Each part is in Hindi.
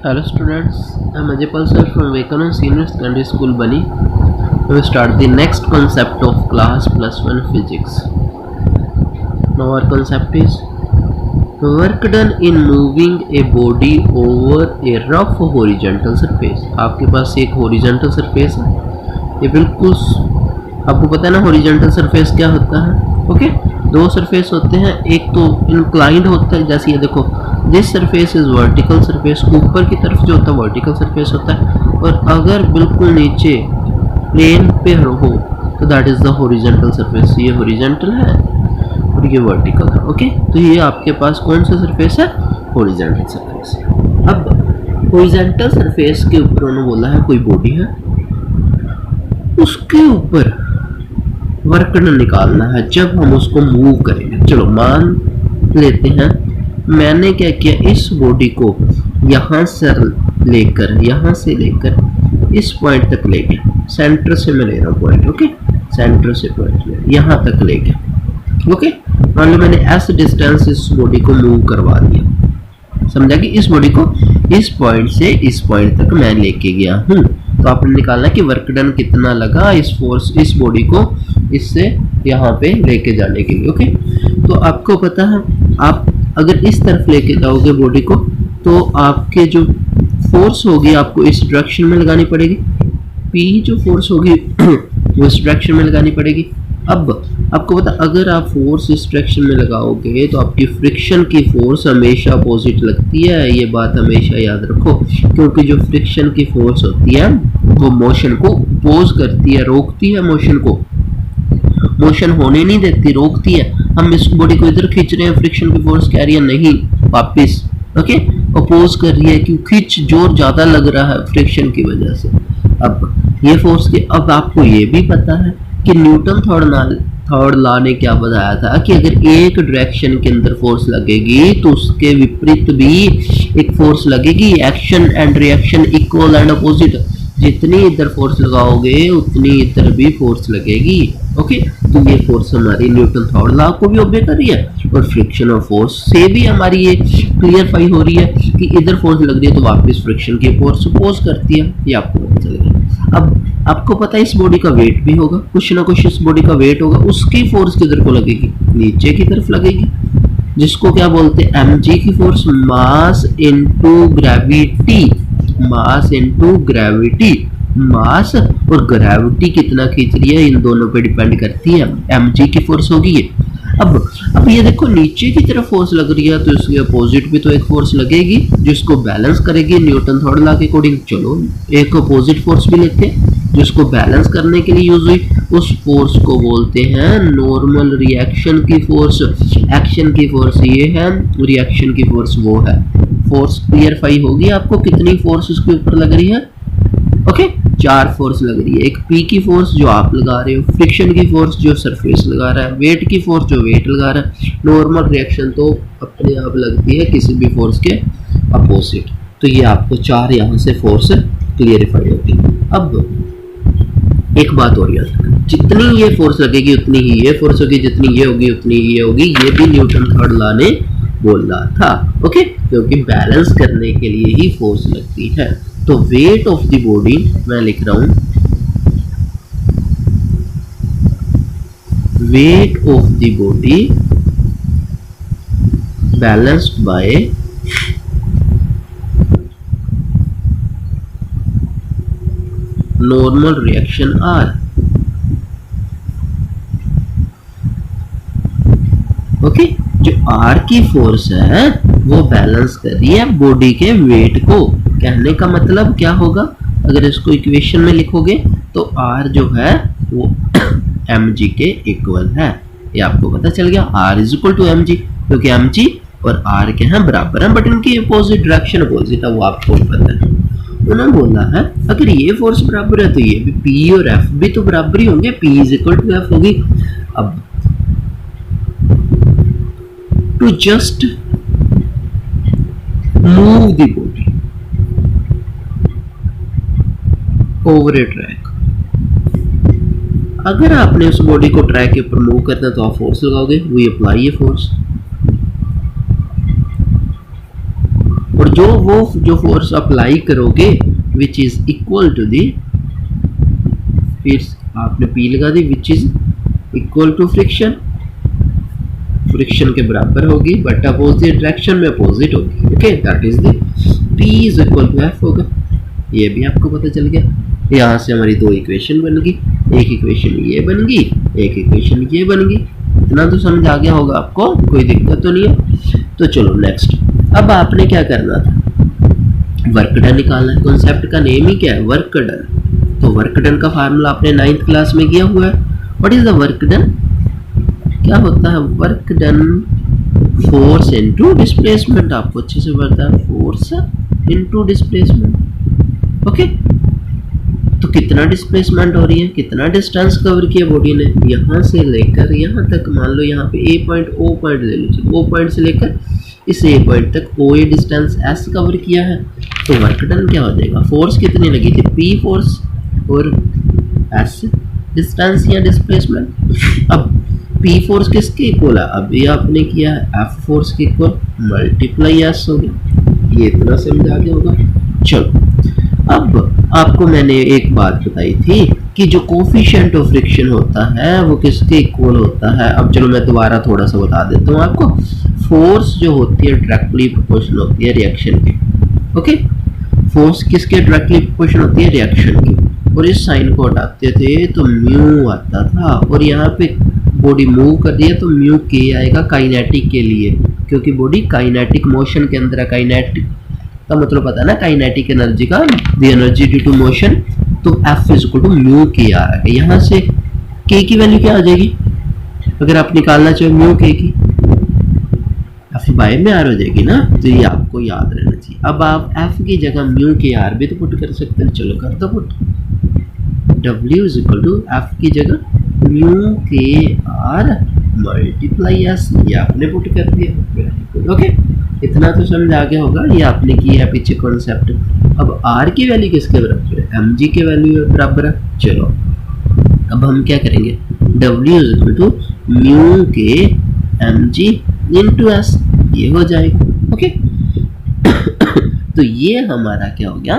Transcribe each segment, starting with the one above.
Hello students, I am Ajay Sir from Vivekananda Senior Secondary School, Bani. We will start the next concept of class +1 physics. Now our concept is work done in moving a body over a rough horizontal surface. आपके पास एक horizontal surface है, ये बिल्कुल आपको पता है ना horizontal surface क्या होता है. ओके दो सरफेस होते हैं, एक तो इंक्लाइंड होता है, जैसे ये देखो this surface is vertical surface, ऊपर की तरफ जो होता है वर्टिकल सरफेस होता है, और अगर बिल्कुल नीचे प्लेन पे हो तो that is the horizontal surface. ये हॉरिजॉन्टल है और ये वर्टिकल है. ओके तो ये आपके पास कौन सा सरफेस है? Horizontal surface. अब हॉरिजॉन्टल सरफेस के ऊपर उन्होंने बोला है कोई बॉडी है, उसके ऊपर वर्क निकालना है जब हम उसको मूव करेंगे. चलो मान लेते हैं मैंने क्या किया, इस बॉडी को यहाँ से लेकर इस पॉइंट तक ले गया. सेंटर से मैं ले रहा हूँ पॉइंट. ओके सेंटर से पॉइंट यहाँ तक ले गया. ओके मान लो मैंने एस डिस्टेंस इस बॉडी को मूव करवा दिया. समझा कि इस बॉडी को इस पॉइंट से इस पॉइंट तक मैं लेके गया हूँ. तो आपने निकालना कि वर्क डन कितना लगा इस बॉडी को इससे यहाँ पे लेके जाने के लिए. ओके तो आपको पता है आप अगर इस तरफ लेके जाओगे बॉडी को तो आपके जो फोर्स होगी आपको इस डायरेक्शन में लगानी पड़ेगी. पी जो फोर्स होगी वो इस डायरेक्शन में लगानी पड़ेगी. अब आपको पता अगर आप फोर्स इस डायरेक्शन में लगाओगे तो आपकी फ्रिक्शन की फोर्स हमेशा अपोजिट लगती है. ये बात हमेशा याद रखो, क्योंकि जो फ्रिक्शन की फोर्स होती है वो मोशन को अपोज करती है, रोकती है मोशन को, मोशन होने नहीं देती, रोकती है. हम इस बॉडी को इधर खींच रहे हैं, फ्रिक्शन की फोर्स कह रही है नहीं वापस. ओके अपोज कर रही है कि खींच जोर ज्यादा लग रहा है फ्रिक्शन की वजह से. अब ये फोर्स की अब आपको ये भी पता है कि न्यूटन थर्ड लॉ ने क्या बताया था कि अगर एक डायरेक्शन के अंदर फोर्स लगेगी तो उसके विपरीत भी एक फोर्स लगेगी. Action and reaction equal and opposite. जितनी इधर फोर्स लगाओगे उतनी इधर भी फोर्स लगेगी. ओके तो ये फोर्स हमारी न्यूटन थर्ड लॉ को भी ओबे कर रही है और फ्रिक्शन और फोर्स से भी हमारी ये क्लियरफाई हो रही है कि इधर फोर्स लग रही है तो वापस फ्रिक्शन की फोर्स अपोज करती है. ये आपको पता चलेगा. अब आपको पता है इस बॉडी का वेट भी होगा, कुछ ना कुछ इस बॉडी का वेट होगा, उसकी फोर्स किधर को लगेगी? नीचे की तरफ लगेगी, जिसको क्या बोलते हैं? mg की force, mass into gravity. Mass into gravity. Mass और ग्रेविटी कितना खींच रही है इन दोनों पे डिपेंड करती है. mg की फोर्स होगी ये. अब ये देखो नीचे की तरफ फोर्स लग रही है तो इसके अपोजिट भी तो एक फोर्स लगेगी जिसको बैलेंस करेगी न्यूटन थर्ड लॉ के अकॉर्डिंग. चलो एक अपोजिट फोर्स भी लेते हैं जिसको बैलेंस करने के लिए यूज हुई. उस फोर्स को बोलते हैं नॉर्मल रिएक्शन की फोर्स. एक्शन की फोर्स ये है, रिएक्शन की फोर्स वो है. फोर्स क्लियरफाई होगी आपको कितनी फोर्स उसके ऊपर लग रही है. ओके 4 फोर्स लग रही है. एक पी की फोर्स जो आप लगा रहे हो, फ्रिक्शन की फोर्स जो सरफेस लगा रहा है, वेट की फोर्स जो वेट लगा रहा है, नॉर्मल रिएक्शन तो अपने आप लगती है किसी भी फोर्स के अपोजिट. तो ये आपको 4 यहाँ से फोर्स क्लियरिफाई होगी. अब एक बात और याद रखना, जितनी ये फोर्स लगेगी उतनी ही ये फोर्स होगी, जितनी ये होगी उतनी ही ये होगी. ये भी न्यूटन थर्ड लॉ ने बोला था. ओके क्योंकि बैलेंस करने के लिए ही फोर्स लगती है. तो वेट ऑफ द बॉडी मैं लिख रहा हूं, weight of the body balanced by normal reaction R. Okay जो R की फोर्स है वो बैलेंस कर रही है बॉडी के वेट को. कहने का मतलब क्या होगा, अगर इसको इक्वेशन में लिखोगे तो R जो है वो mg के इक्वल है. ये आपको पता चल गया. R is equal to mg, क्योंकि mg और R के हैं बराबर हैं बट इनकी अपोजिट डायरेक्शन अपोजिट है, वो आपको पता है. उन्होंने बोला है अगर ये फोर्स बराबर है तो ये भी P और F भी तो बराबर ही होंगे. P is equal to F होगी. अब to just move the body over a track. अगर आपने उस बॉडी को ट्रैक के ऊपर मूव करना है तो आप फोर्स लगाओगे, वी अप्लाई ये फोर्स. और जो फोर्स अप्लाई करोगे विच इज इक्वल टू दी, फिर आपने P लगा दी, which is equal to friction, friction के बराबर होगी बट अपोजिट डायरेक्शन में अपोजिट होगी। Okay, that is the P is equal to F होगा। ये भी आपको पता चल गया। यहाँ से हमारी दो इक्वेशन बन गई, एक इक्वेशन ये बन गई, एक इक्वेशन ये बन गई। इतना तो समझ आ गया होगा आपको, कोई दिक्कत तो नहीं है। तो चलो नेक्स्ट, अब आपने क्या करना था, वर्क डन निकालना है। कॉन्सेप्ट का नेम ही क्या है, वर्क डन। तो वर्क डन का फार्मूला आपने 9th क्लास में किया हुआ है। What is the work done, क्या होता है work done, force into displacement. आपको अच्छे से पता है, फोर्स इनटू डिस्प्लेसमेंट। ओके, तो कितना डिस्प्लेसमेंट हो रही है, कितना डिस्टेंस कवर किया बॉडी ने, यहाँ से लेकर यहाँ तक। मान लो यहाँ पे ए पॉइंट, ओ पॉइंट ले लो, ओ पॉइंट से लेकर इस ए पॉइंट तक ओ ए डिस्टेंस एस कवर किया है। तो वर्क डन क्या हो जाएगा, फोर्स कितनी लगी थी, पी फोर्स और एस डिस्टेंस या डिस्प्लेसमेंट। अब पी फोर्स किसके इक्वल है, अभी आपने किया है एफ फोर्स के इक्वल, मल्टीप्लाई एस हो गया। ये इतना समझ आ गया होगा। चलो, अब आपको मैंने एक बात बताई थी कि जो कोफिशिएंट ऑफ फ्रिक्शन होता है वो किसके इक्वल होता है। अब चलो मैं दोबारा थोड़ा सा बता देता हूँ आपको। फोर्स जो होती है डायरेक्टली प्रोपोर्शनल होती है रिएक्शन के। ओके, फोर्स किसके डायरेक्टली प्रोपोर्शनल होती है, रिएक्शन की। और इस साइन को हटाते थे तो म्यू आता था, और यहाँ पे बॉडी मूव कर रही है तो म्यू के आएगा काइनेटिक के लिए, क्योंकि बॉडी काइनेटिक मोशन के अंदर है। काइनेटिक का मतलब पता है ना, काइनेटिक एनर्जी का, the energy due to motion. तो F is equal to mu के आ रहा है। यहाँ से के की वैल्यू क्या आ जाएगी, अगर आप निकालना चाहे म्यू के की, एफ बाय में आर हो जाएगी ना, तो ये आपको याद रहना चाहिए। अब आप एफ की जगह म्यू के आर भी तो पुट कर सकते हैं। चलो कर दो put, W is equal to f की जगह म्यू के आर मल्टीप्लाई एस, ये आपने पुट कर दिया। ओके, इतना तो समझ आ गया होगा, ये आपने किया है पीछे कॉन्सेप्ट। अब R की वैल्यू किसके बराबर है, mg के वैल्यू बराबर है। चलो अब हम क्या करेंगे, W is equal to mu k mg into s, ये हो जाएगा। ओके तो ये हमारा क्या हो गया,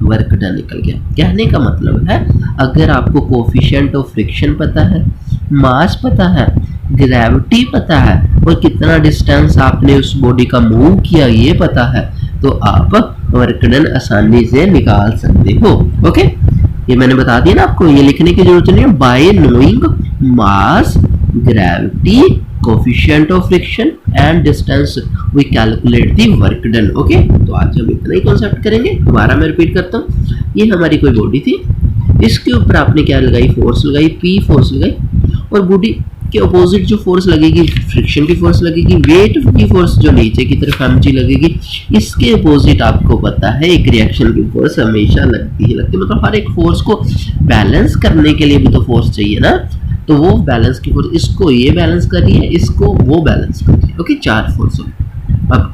वर्क डन निकल गया। कहने का मतलब है, अगर आपको कोफिशिएंट ऑफ फ्रिक्शन पता है, मास पता है, ग्रेविटी पता है, और कितना डिस्टेंस आपने उस बॉडी का मूव किया ये पता है, तो आप वर्क डन आसानी से निकाल सकते हो। ओके, ये मैंने बता दिया ना आपको, ये लिखने की जरूरत नहीं है। By knowing mass, gravity, coefficient of friction and distance we calculate the work done. Okay, तो आज हम इतना ही कॉन्सेप्ट करेंगे। दोबारा मैं रिपीट करता हूँ, ये हमारी कोई बॉडी थी, इसके ऊपर आपने क्या लगाई, फोर्स लगाई, पी फोर्स लगाई, और बॉडी के अपोजिट जो फोर्स लगेगी फ्रिक्शन की फोर्स लगेगी, वेट की फोर्स जो नीचे की तरफ mg लगेगी, इसके अपोजिट आपको पता है एक रिएक्शन की फोर्स हमेशा लगती है। मतलब हर एक फोर्स को बैलेंस करने के लिए भी तो फोर्स चाहिए ना, तो वो बैलेंस की फोर्स, इसको ये बैलेंस कर रही है, इसको वो बैलेंस कर रही है। ओके, 4 फोर्स हो। अब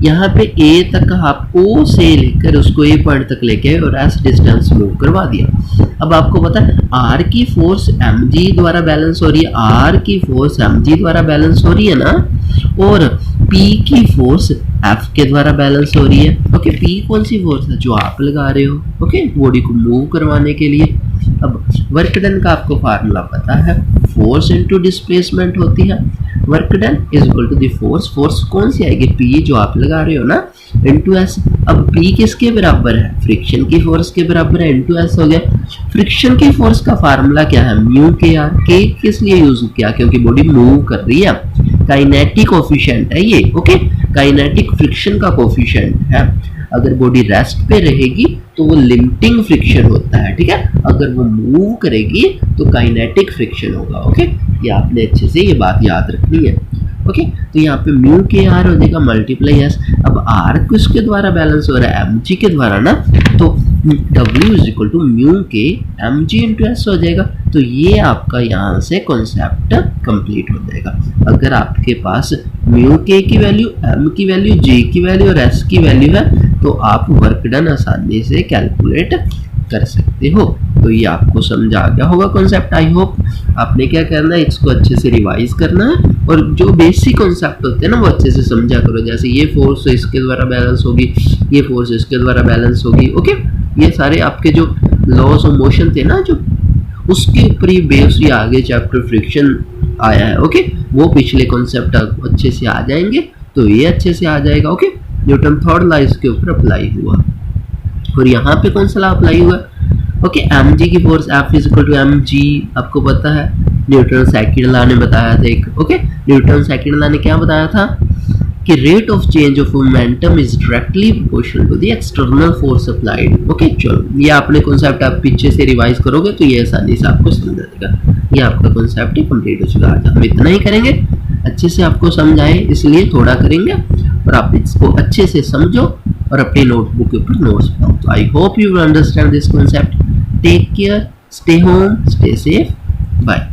यहाँ पे A तक आप O से लेकर उसको A पॉइंट तक लेके और S डिस्टेंस मूव करवा दिया। अब आपको पता है R की फोर्स mg द्वारा बैलेंस हो रही है, R की फोर्स mg द्वारा बैलेंस हो रही है ना, और P की फोर्स F के द्वारा बैलेंस हो रही है। ओके, P कौन सी फोर्स है, जो आप लगा रहे हो, ओके, बॉडी को मूव करवाने के लिए। अब वर्क डन का आपको फार्मूला पता है, फोर्स इनटू डिस्प्लेसमेंट होती है। Work done is equal to the force, force कौन सी आएगी, P जो आप लगा रहे हो ना, इनटू S। अब P किसके बराबर है, फ्रिक्शन की फोर्स के बराबर है, इनटू S हो गया। फ्रिक्शन की फोर्स का फार्मूला क्या है, म्यू के आर। के किस लिए यूज किया, क्योंकि बॉडी मूव कर रही है, काइनेटिक कोफिशिएंट है ये। ओके, काइनेटिक फ्रिक्शन का कोफिशिएंट है। अगर बॉडी रेस्ट पे रहेगी तो वो लिमिटिंग फ्रिक्शन होता है, ठीक है। अगर वो मूव करेगी तो काइनेटिक फ्रिक्शन होगा। ओके, ये आपने अच्छे से ये बात याद रखनी है। ओके, तो यहाँ पे म्यू के आर हो जाएगा मल्टीप्लाई एस। अब आर किसके द्वारा बैलेंस हो रहा है, mg के द्वारा ना, तो W is equal to mu k mg into s हो जाएगा। तो ये आपका यहाँ से कॉन्सेप्ट कंप्लीट हो जाएगा। अगर आपके पास म्यू के की वैल्यू, m की वैल्यू, j की वैल्यू और s की वैल्यू है, तो आप वर्क डन आसानी से कैलकुलेट कर सकते हो। तो ये आपको समझ आ गया होगा कॉन्सेप्ट। आई होप आपने क्या करना है, इसको अच्छे से रिवाइज करना है और जो बेसिक कॉन्सेप्ट होते हैं ना वो अच्छे से समझा करो। जैसे ये फोर्स इसके द्वारा बैलेंस होगी, ये फोर्स इसके द्वारा बैलेंस होगी। ओके, ये सारे आपके जो लॉस ऑफ मोशन थे ना, जो उसके ऊपर ये बेस ये आगे चैप्टर फ्रिक्शन आया है। ओके, वो पिछले कॉन्सेप्ट अच्छे से आ जाएंगे तो ये अच्छे से आ जाएगा। ओके, न्यूटन थर्ड लॉ इसके ऊपर अप्लाई हुआ और यहाँ पे कौन सा लॉ अप्लाई हुआ? ओके, एम जी की force f equal to m g आपको पता है, न्यूटन सेकंड लॉ ने बताया था एक। ओके, न्यूटन सेकंड लॉ ने क्या बताया था कि rate of change of momentum is directly proportional to the external force applied. Okay, चलो ये आपने कॉन्सेप्ट आप पीछे से रिवाइज करोगे तो ये आसानी से आपको समझ आएगा। ये आपका कॉन्सेप्ट ही कंप्लीट हो चुका है। हम इतना ही करेंगे, अच्छे से आपको समझ आए इसलिए थोड़ा करेंगे और आप इसको अच्छे से समझो और अपनी नोटबुक के ऊपर नोट्स बनाओ। तो I hope you will understand this concept. Take care, stay home, stay safe, bye.